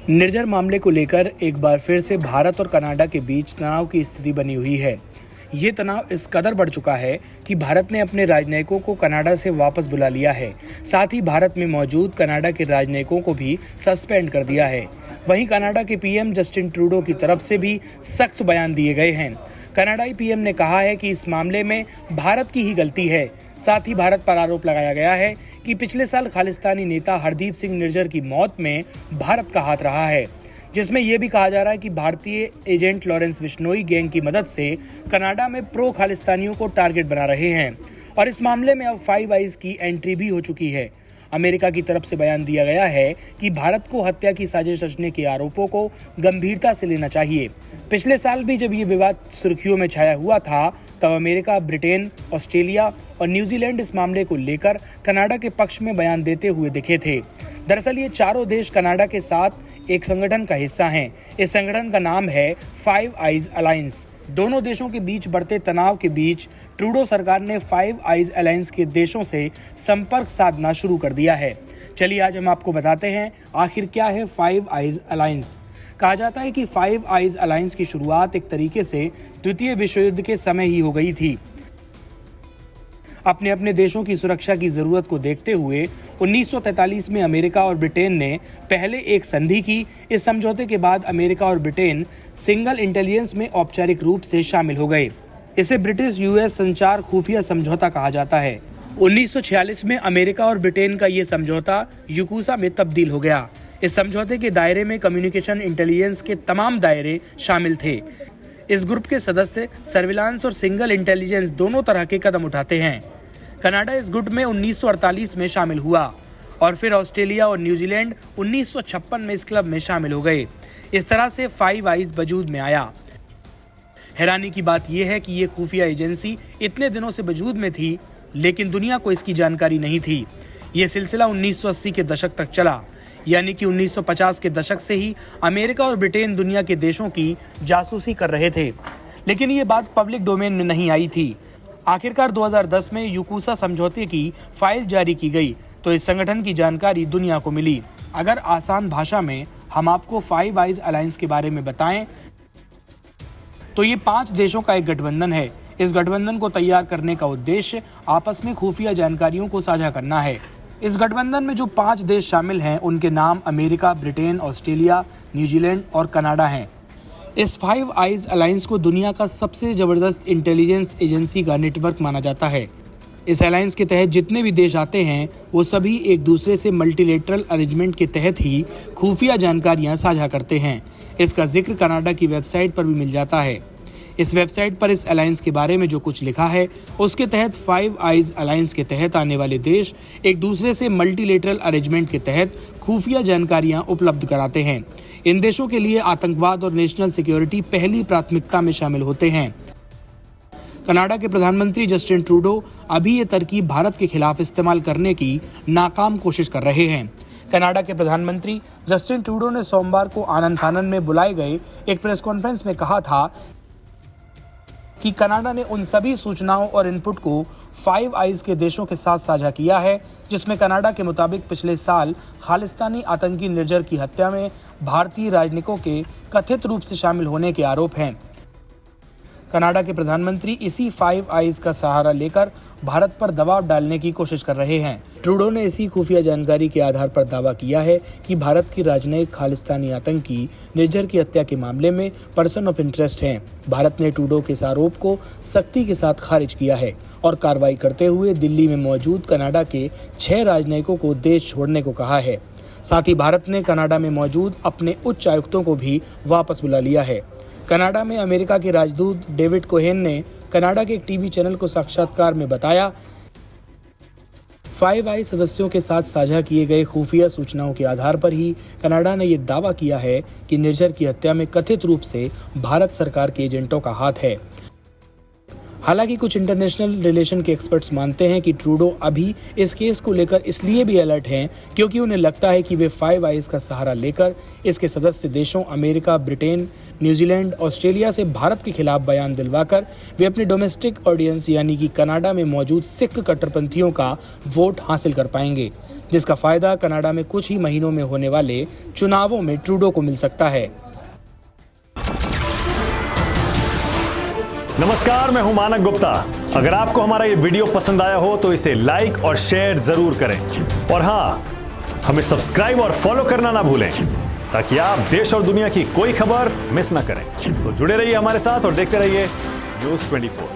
निर्जर मामले को लेकर एक बार फिर से भारत और कनाडा के बीच तनाव की स्थिति बनी हुई है। ये तनाव इस कदर बढ़ चुका है कि भारत ने अपने राजनयिकों को कनाडा से वापस बुला लिया है। साथ ही भारत में मौजूद कनाडा के राजनयिकों को भी सस्पेंड कर दिया है। वहीं कनाडा के पीएम जस्टिन ट्रूडो की तरफ से भी सख्त बयान दिए गए हैं। कनाडाई पीएम ने कहा है कि इस मामले में भारत की ही गलती है। साथ ही भारत पर आरोप लगाया गया है कि पिछले साल खालिस्तानी नेता हरदीप सिंह निर्जर की मौत में भारत का हाथ रहा है, जिसमें यह भी कहा जा रहा है कि भारतीय एजेंट लॉरेंस बिश्नोई गैंग की मदद से कनाडा में प्रो खालिस्तानियों को टारगेट बना रहे हैं। और इस मामले में अब फाइव आइज की एंट्री भी हो चुकी है। अमेरिका की तरफ से बयान दिया गया है कि भारत को हत्या की साजिश रचने के आरोपों को गंभीरता से लेना चाहिए। पिछले साल भी जब ये विवाद सुर्खियों में छाया हुआ था, तब अमेरिका, ब्रिटेन, ऑस्ट्रेलिया और न्यूजीलैंड इस मामले को लेकर कनाडा के पक्ष में बयान देते हुए दिखे थे। दरअसल ये चारों देश कनाडा के साथ एक संगठन का हिस्सा हैं। इस संगठन का नाम है फाइव आइज अलायंस। दोनों देशों के बीच बढ़ते तनाव के बीच ट्रूडो सरकार ने फाइव आइज अलायंस के देशों से संपर्क साधना शुरू कर दिया है। चलिए आज हम आपको बताते हैं आखिर क्या है फाइव आइज अलायंस। कहा जाता है कि फाइव आइज अलायंस की शुरुआत एक तरीके से द्वितीय विश्व युद्ध के समय ही हो गई थी। अपने अपने देशों की सुरक्षा की जरूरत को देखते हुए 1943 में अमेरिका और ब्रिटेन ने पहले एक संधि की। इस समझौते के बाद अमेरिका और ब्रिटेन सिंगल इंटेलिजेंस में औपचारिक रूप से शामिल हो गए। इसे ब्रिटिश यूएस संचार खुफिया समझौता कहा जाता है। 1946 में अमेरिका और ब्रिटेन का ये समझौता यूकूसा में तब्दील हो गया। इस समझौते के दायरे में कम्युनिकेशन इंटेलिजेंस के तमाम दायरे शामिल थे। इस ग्रुप के सदस्य सर्विलांस और सिंगल इंटेलिजेंस दोनों तरह के कदम उठाते हैं। कनाडा इस गुट में 1948 में शामिल हुआ और फिर ऑस्ट्रेलिया और न्यूजीलैंड 1956 में इस क्लब में शामिल हो गए। इस तरह से फाइव आइज वजूद में आया। हैरानी की बात यह है कि ये खुफिया एजेंसी इतने दिनों से वजूद में थी, लेकिन दुनिया को इसकी जानकारी नहीं थी। ये सिलसिला 1980 के दशक तक चला, यानी कि 1950 के दशक से ही अमेरिका और ब्रिटेन दुनिया के देशों की जासूसी कर रहे थे, लेकिन ये बात पब्लिक डोमेन में नहीं आई थी। आखिरकार 2010 में यूकूसा समझौते की फाइल जारी की गई तो इस संगठन की जानकारी दुनिया को मिली। अगर आसान भाषा में हम आपको फाइव आइज अलायंस के बारे में बताएं तो ये 5 देशों का एक गठबंधन है। इस गठबंधन को तैयार करने का उद्देश्य आपस में खुफिया जानकारियों को साझा करना है। इस गठबंधन में जो 5 देश शामिल हैं उनके नाम अमेरिका, ब्रिटेन, ऑस्ट्रेलिया, न्यूजीलैंड और कनाडा हैं। इस फाइव आइज अलायंस को दुनिया का सबसे जबरदस्त इंटेलिजेंस एजेंसी का नेटवर्क माना जाता है। इस अलायंस के तहत जितने भी देश आते हैं वो सभी एक दूसरे से मल्टीलेटरल अरेंजमेंट के तहत ही खुफिया जानकारियां साझा करते हैं। इसका जिक्र कनाडा की वेबसाइट पर भी मिल जाता है। इस वेबसाइट पर इस अलायंस के बारे में जो कुछ लिखा है उसके तहत फाइव आइज अलायंस के तहत आने वाले देश एक दूसरे से मल्टीलेटरल अरेंजमेंट के तहत खुफिया जानकारियां उपलब्ध कराते हैं। इन देशों के लिए आतंकवाद और नेशनल सिक्योरिटी पहली प्राथमिकता में शामिल होते हैं। कनाडा के प्रधानमंत्री जस्टिन ट्रूडो अभी ये तरकीब भारत के खिलाफ इस्तेमाल करने की नाकाम कोशिश कर रहे हैं। कनाडा के प्रधानमंत्री जस्टिन ट्रूडो ने सोमवार को आनंद फानन में बुलाए गए एक प्रेस कॉन्फ्रेंस में कहा था कि कनाडा ने उन सभी सूचनाओं और इनपुट को फाइव आइज के देशों के साथ साझा किया है जिसमें कनाडा के मुताबिक पिछले साल खालिस्तानी आतंकी निर्जर की हत्या में भारतीय राजनयिकों के कथित रूप से शामिल होने के आरोप हैं। कनाडा के प्रधानमंत्री इसी फाइव आइज का सहारा लेकर भारत पर दबाव डालने की कोशिश कर रहे हैं। ट्रूडो ने इसी खुफिया जानकारी के आधार पर दावा किया है कि भारत की राजनयिक खालिस्तानी आतंकी निर्जर की हत्या के मामले में पर्सन ऑफ इंटरेस्ट हैं। भारत ने ट्रूडो के इस आरोप को सख्ती के साथ खारिज किया है और कार्रवाई करते हुए दिल्ली में मौजूद कनाडा के 6 राजनयिकों को देश छोड़ने को कहा है। साथ ही भारत ने कनाडा में मौजूद अपने उच्च आयुक्तों को भी वापस बुला लिया है। कनाडा में अमेरिका के राजदूत डेविड कोहेन ने कनाडा के एक टीवी चैनल को साक्षात्कार में बताया, फाइव आइज सदस्यों के साथ साझा किए गए खुफिया सूचनाओं के आधार पर ही कनाडा ने यह दावा किया है कि निर्जर की हत्या में कथित रूप से भारत सरकार के एजेंटों का हाथ है। हालांकि कुछ इंटरनेशनल रिलेशन के एक्सपर्ट्स मानते हैं कि ट्रूडो अभी इस केस को लेकर इसलिए भी अलर्ट हैं क्योंकि उन्हें लगता है कि वे फाइव आइज का सहारा लेकर इसके सदस्य देशों अमेरिका, ब्रिटेन, न्यूजीलैंड, ऑस्ट्रेलिया से भारत के खिलाफ बयान दिलवाकर वे अपने डोमेस्टिक ऑडियंस यानी कि कनाडा में मौजूद सिख कट्टरपंथियों का वोट हासिल कर पाएंगे। जिसका फायदा कनाडा में कुछ ही महीनों में होने वाले चुनावों में ट्रूडो को मिल सकता है। नमस्कार, मैं हूं मानक गुप्ता। अगर आपको हमारा ये वीडियो पसंद आया हो तो इसे लाइक और शेयर जरूर करें, और हां, हमें सब्सक्राइब और फॉलो करना ना भूलें ताकि आप देश और दुनिया की कोई खबर मिस ना करें। तो जुड़े रहिए हमारे साथ और देखते रहिए न्यूज़ 24।